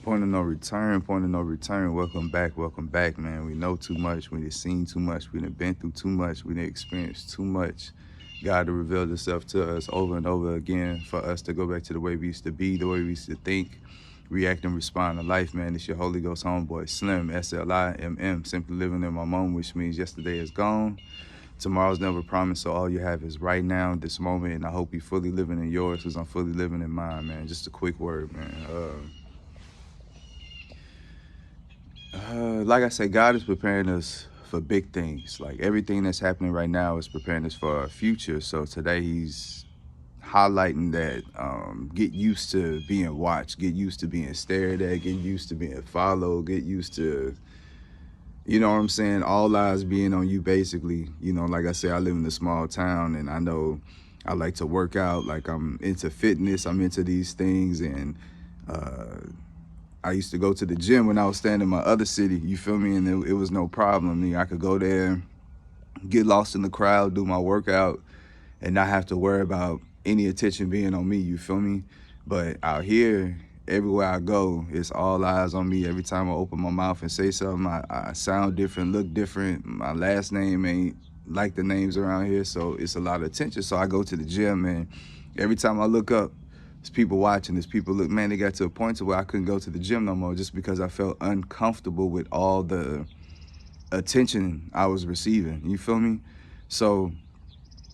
Point of no return, point of no return. Welcome back, man. We know too much. We done seen too much. We done been through too much. We done experienced too much. God to reveal Himself to us over and over again for us to go back to the way we used to be, the way we used to think, react and respond to life, man. It's your Holy Ghost homeboy, Slim, SLIMM, simply living in my moment, which means yesterday is gone. Tomorrow's never promised, so all you have is right now, this moment, and I hope you're fully living in yours because I'm fully living in mine, man. Just a quick word, man. Like I said, God is preparing us for big things. Like everything that's happening right now is preparing us for our future. So today He's highlighting that get used to being watched, get used to being stared at, get used to being followed, get used to, you know what I'm saying, all eyes being on you basically. You know, like I said, I live in a small town and I know I like to work out, like I'm into fitness, I'm into these things, and I used to go to the gym when I was staying in my other city, you feel me? And it was no problem. I mean, I could go there, get lost in the crowd, do my workout, and not have to worry about any attention being on me, you feel me? But out here, everywhere I go, it's all eyes on me. Every time I open my mouth and say something, I sound different, look different. My last name ain't like the names around here, so it's a lot of attention. So I go to the gym, and every time I look up, there's people watching, there's people look, man, they got to a point to where I couldn't go to the gym no more just because I felt uncomfortable with all the attention I was receiving, you feel me? So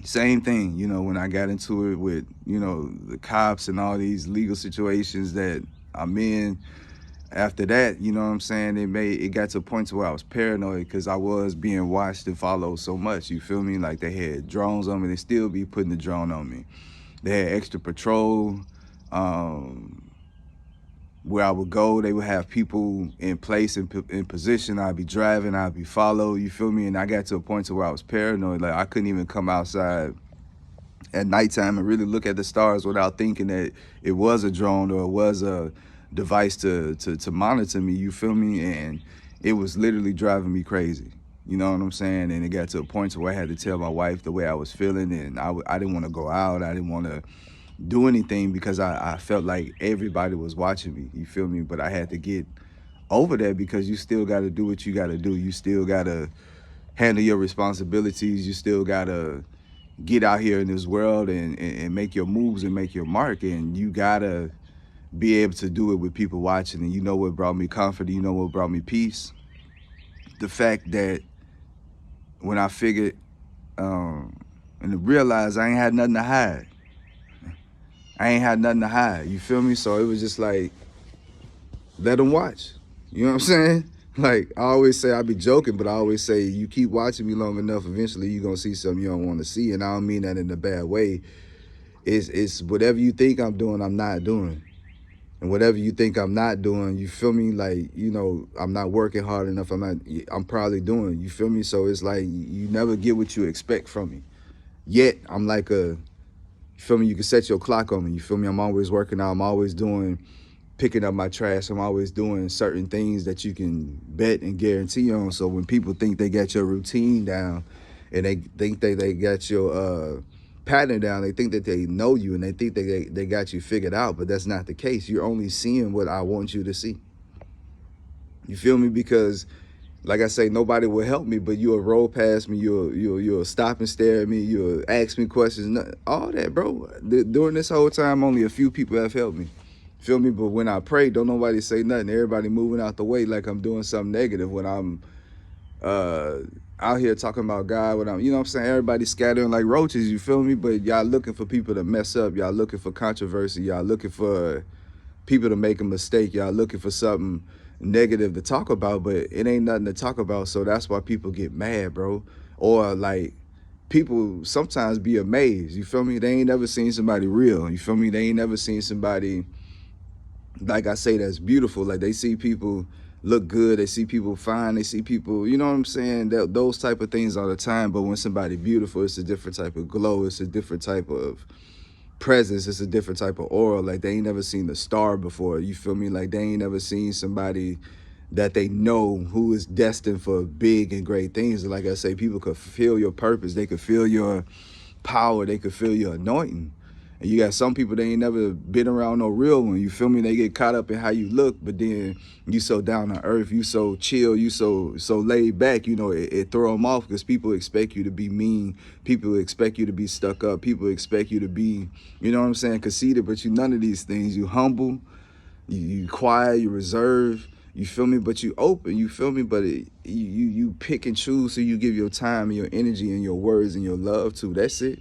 same thing, you know, when I got into it with, you know, the cops and all these legal situations that I'm in, after that, you know what I'm saying, it got to a point to where I was paranoid because I was being watched and followed so much, you feel me? Like they had drones on me, they still be putting the drone on me. They had extra patrol. Where I would go, they would have people in place, in position. I'd be driving, I'd be followed, you feel me? And I got to a point to where I was paranoid. Like I couldn't even come outside at nighttime and really look at the stars without thinking that it was a drone or it was a device to monitor me, you feel me? And it was literally driving me crazy. You know what I'm saying? And it got to a point to where I had to tell my wife the way I was feeling, and I didn't want to go out. I didn't want to do anything because I felt like everybody was watching me, you feel me? But I had to get over that because you still got to do what you got to do. You still got to handle your responsibilities. You still got to get out here in this world and make your moves and make your mark. And you got to be able to do it with people watching. And you know what brought me comfort? You know what brought me peace? The fact that when I figured and realized I ain't had nothing to hide. I ain't had nothing to hide, you feel me? So it was just like, let them watch. You know what I'm saying? Like, I always say, I be joking, but I always say, you keep watching me long enough, eventually you're going to see something you don't want to see. And I don't mean that in a bad way. It's whatever you think I'm doing, I'm not doing. And whatever you think I'm not doing, you feel me? Like, you know, I'm not working hard enough. I'm probably doing, you feel me? So it's like, you never get what you expect from me. Yet, I'm like you feel me? You can set your clock on me. You feel me? I'm always working out. I'm always picking up my trash. I'm always doing certain things that you can bet and guarantee on. So when people think they got your routine down and they think they got your pattern down, they think that they know you and they think they got you figured out. But that's not the case. You're only seeing what I want you to see. You feel me? Because like I say, nobody will help me, but you'll roll past me, you'll stop and stare at me, you'll ask me questions, all that, bro. During this whole time, only a few people have helped me. Feel me? But when I pray, don't nobody say nothing. Everybody moving out the way like I'm doing something negative when I'm out here talking about God, when I'm, you know what I'm saying? Everybody scattering like roaches, you feel me? But y'all looking for people to mess up. Y'all looking for controversy. Y'all looking for people to make a mistake. Y'all looking for something negative to talk about, but it ain't nothing to talk about. So that's why people get mad, bro. Or like people sometimes be amazed. You feel me? They ain't never seen somebody real. You feel me? They ain't never seen somebody, like I say, that's beautiful. Like they see people look good. They see people fine. They see people, you know what I'm saying? Those type of things all the time. But when somebody beautiful, it's a different type of glow. It's a different type of presence. It's a different type of aura. Like they ain't never seen a star before, you feel me? Like they ain't never seen somebody that they know who is destined for big and great things. And like I say, people could feel your purpose. They could feel your power. They could feel your anointing. And you got some people that ain't never been around no real one. You feel me? They get caught up in how you look, but then you so down to earth, you so chill, you so laid back. You know, it throw them off because people expect you to be mean. People expect you to be stuck up. People expect you to be, you know what I'm saying, conceited. But you none of these things. You humble, you quiet, you reserve. You feel me? But you open. You feel me? But you pick and choose who you give your time and your energy and your words and your love to. That's it.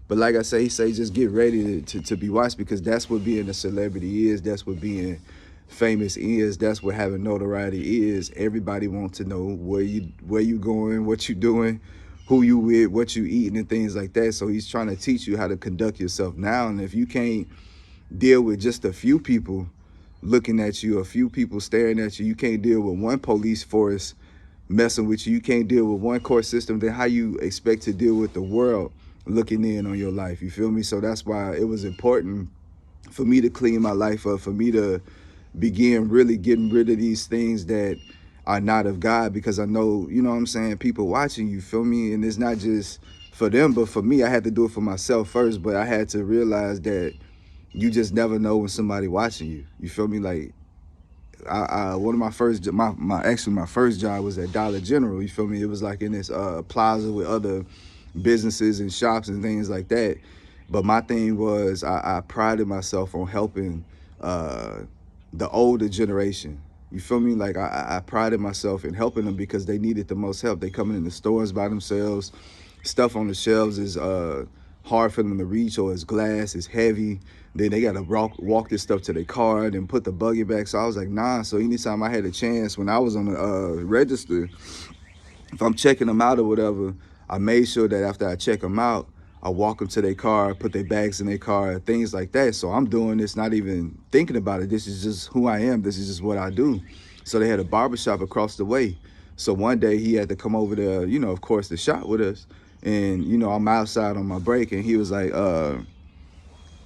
But like I say, he say just get ready to be watched, because that's what being a celebrity is. That's what being famous is. That's what having notoriety is. Everybody wants to know where you going, what you doing, who you with, what you eating, and things like that. So he's trying to teach you how to conduct yourself now. And if you can't deal with just a few people looking at you, a few people staring at you, you can't deal with one police force messing with you, you can't deal with one court system, then how you expect to deal with the world looking in on your life? You feel me? So that's why it was important for me to clean my life up, for me to begin really getting rid of these things that are not of God, because I know, you know what I'm saying, people watching, you feel me? And it's not just for them, but for me, I had to do it for myself first. But I had to realize that you just never know when somebody watching you. You feel me? Like, one of my first, my first job was at Dollar General. You feel me? It was like in this plaza with other businesses and shops and things like that. But my thing was I prided myself on helping the older generation. You feel me? Like I prided myself in helping them because they needed the most help. They coming in the stores by themselves. Stuff on the shelves is hard for them to reach, or it's glass, it's heavy. Then they got to walk this stuff to their car and put the buggy back. So I was like, nah. So anytime I had a chance, when I was on the register, if I'm checking them out or whatever, I made sure that after I check them out, I walk them to their car, put their bags in their car, things like that. So I'm doing this not even thinking about it. This is just who I am. This is just what I do. So they had a barbershop across the way. So one day he had to come over to, you know, of course, the shop with us. And, you know, I'm outside on my break, and he was like,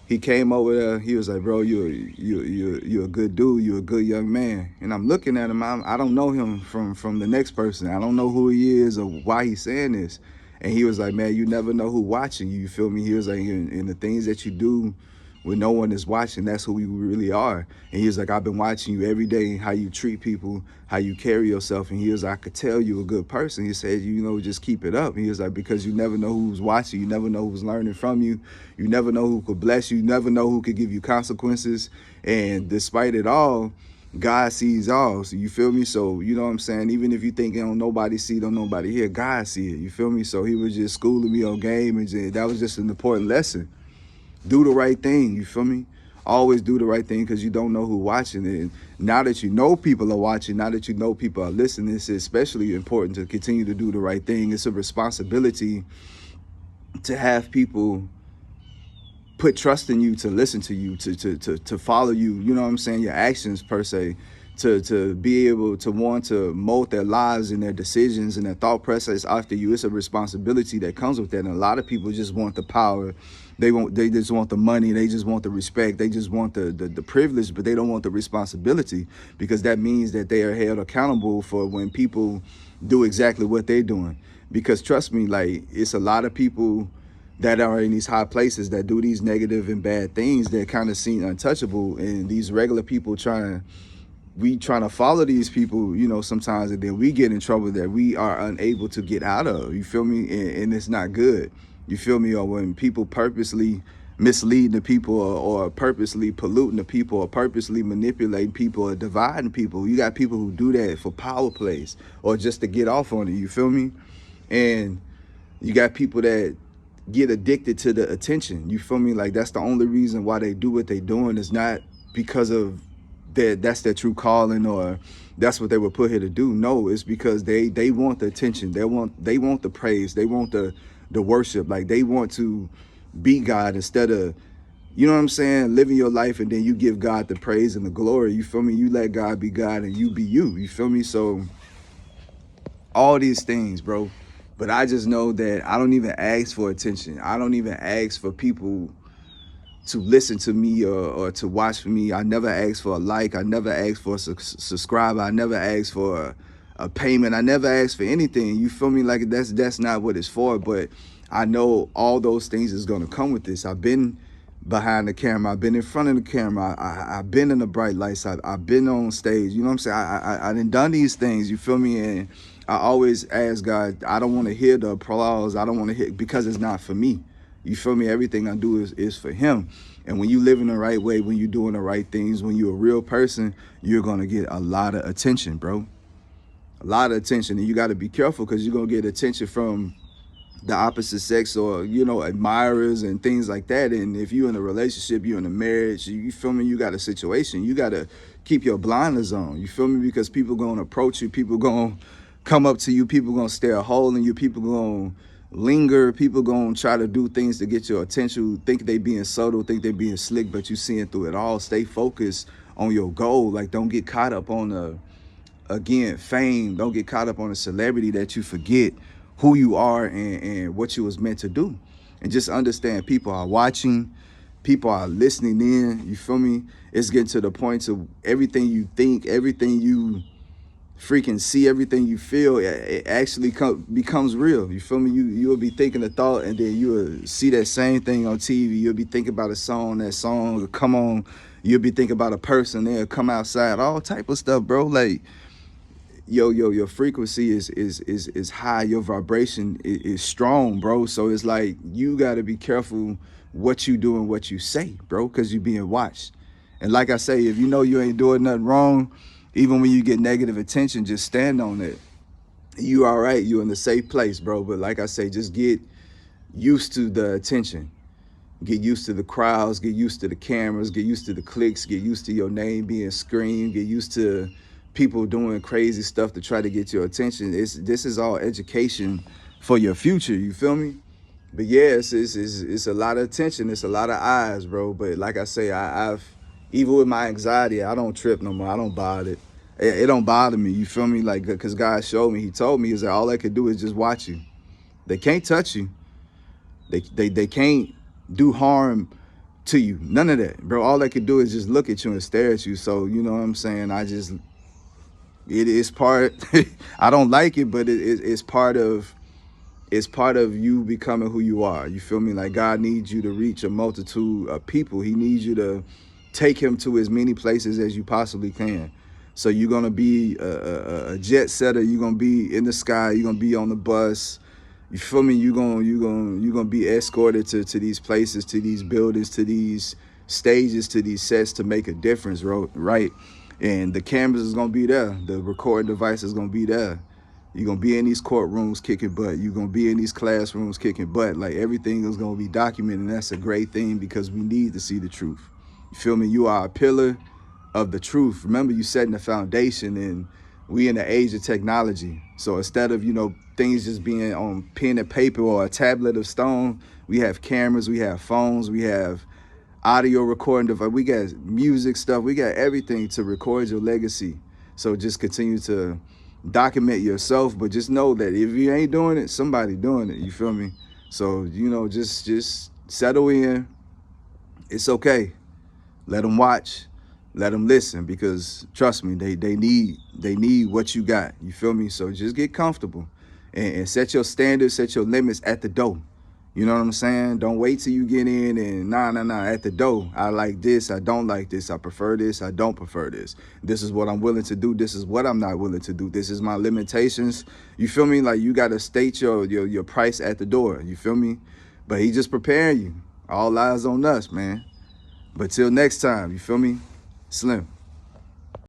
he came over there. He was like, bro, you're a good dude. You're a good young man. And I'm looking at him. I don't know him from the next person. I don't know who he is or why he's saying this. And he was like, man, you never know who watching you. You feel me? He was like, and the things that you do when no one is watching, that's who we really are. And he was like, I've been watching you every day, how you treat people, how you carry yourself. And he was like, I could tell you a good person. He said, you know, just keep it up. He was like, because you never know who's watching. You never know who's learning from you. You never know who could bless you. You never know who could give you consequences. And despite it all, God sees all. So you feel me? So, you know what I'm saying? Even if you think don't nobody see, don't nobody hear, God see it. You feel me? So he was just schooling me on game, and that was just an important lesson. Do the right thing, you feel me? Always do the right thing, because you don't know who's watching it. And now that you know people are watching, now that you know people are listening, it's especially important to continue to do the right thing. It's a responsibility to have people put trust in you, to listen to you, to follow you, you know what I'm saying, your actions per se, to be able to want to mold their lives and their decisions and their thought process after you. It's a responsibility that comes with that. And a lot of people just want the power. They just want the money. They just want the respect. They just want the privilege, but they don't want the responsibility, because that means that they are held accountable for when people do exactly what they're doing. Because trust me, like, it's a lot of people that are in these high places that do these negative and bad things that kind of seem untouchable. And these regular people trying to follow these people, you know, sometimes, and then we get in trouble that we are unable to get out of. You feel me? And it's not good. You feel me? Or when people purposely misleading the people, or purposely polluting the people, or purposely manipulating people, or dividing people. You got people who do that for power plays or just to get off on it. You feel me? And you got people that get addicted to the attention. You feel me? Like, that's the only reason why they do what they doing, is not because of that's their true calling, or that's what they were put here to do. No, it's because they want the attention. They want the praise. They want the worship. Like, they want to be God instead of, you know what I'm saying, living your life and then you give God the praise and the glory. You feel me? You let God be God and you be you. You feel me? So all these things, bro. But I just know that I don't even ask for attention. I don't even ask for people to listen to me or to watch me. I never ask for a like. I never ask for a subscriber. I never ask for a payment. I never ask for anything. You feel me? Like, that's not what it's for. But I know all those things is going to come with this. I've been behind the camera. I've been in front of the camera. I've been in the bright lights. I've been on stage. You know what I'm saying? I done these things. You feel me? And I always ask God, I don't want to hear the applause. I don't want to hear, because it's not for me. You feel me? Everything I do is for him. And when you live in the right way, when you're doing the right things, when you're a real person, you're going to get a lot of attention, bro. A lot of attention. And you got to be careful, because you're going to get attention from the opposite sex, or, you know, admirers and things like that. And if you're in a relationship, you're in a marriage, you feel me, you got a situation, you got to keep your blinders on. You feel me? Because people going to approach you, people going to come up to you, people going to stare a hole in you, people going to linger, people going to try to do things to get your attention, think they being subtle, think they being slick, but you seeing through it all. Stay focused on your goal. Like, don't get caught up on fame. Don't get caught up on a celebrity that you forget who you are and what you was meant to do. And just understand, people are watching, people are listening in. You feel me? It's getting to the point of everything you think, everything you freaking see, everything you feel, it actually becomes real. You feel me? You'll be thinking a thought, and then you'll see that same thing on TV. You'll be thinking about a song, that song will come on. You'll be thinking about a person, they'll come outside, all type of stuff, bro. Like, your frequency is high, your vibration is strong, bro. So it's like, you got to be careful what you do and what you say, bro, because you're being watched. And like I say, if you know you ain't doing nothing wrong, even when you get negative attention, just stand on it. You all right, you in a safe place, bro. But like I say, just get used to the attention, get used to the crowds, get used to the cameras, get used to the clicks, get used to your name being screamed, get used to people doing crazy stuff to try to get your attention. This is all education for your future. You feel me? But yeah, it's a lot of attention. It's a lot of eyes, bro. But like I say, I've even with my anxiety, I don't trip no more. I don't bother it. It don't bother me. You feel me? Like, because God showed me, he told me, is that all they could do is just watch you. They can't touch you. They can't do harm to you. None of that, bro. All they could do is just look at you and stare at you. So, you know what I'm saying? It is part, I don't like it, but it's part of you becoming who you are. You feel me? Like, God needs you to reach a multitude of people. He needs you to take him to as many places as you possibly can. So you're going to be a jet setter. You're going to be in the sky. You're going to be on the bus. You feel me? You're going to be escorted to these places, to these buildings, to these stages, to these sets to make a difference, right? And the cameras is going to be there. The recording device is going to be there. You're going to be in these courtrooms kicking butt. You're going to be in these classrooms kicking butt. Like, everything is going to be documented, and that's a great thing, because we need to see the truth. You feel me? You are a pillar of the truth. Remember, you setting the foundation, and we in the age of technology. So instead of, things just being on pen and paper or a tablet of stone, we have cameras, we have phones, we have audio recording device, we got music stuff, we got everything to record your legacy. So just continue to document yourself, but just know that if you ain't doing it, somebody doing it. You feel me? So, just settle in. It's okay. Let them watch, let them listen, because trust me, they need what you got. You feel me? So just get comfortable and set your standards, set your limits at the door. You know what I'm saying? Don't wait till you get in and nah, at the door. I like this, I don't like this, I prefer this, I don't prefer this. This is what I'm willing to do, this is what I'm not willing to do. This is my limitations. You feel me? Like, you got to state your price at the door. You feel me? But he just preparing you. All eyes on us, man. But till next time, you feel me? Slim.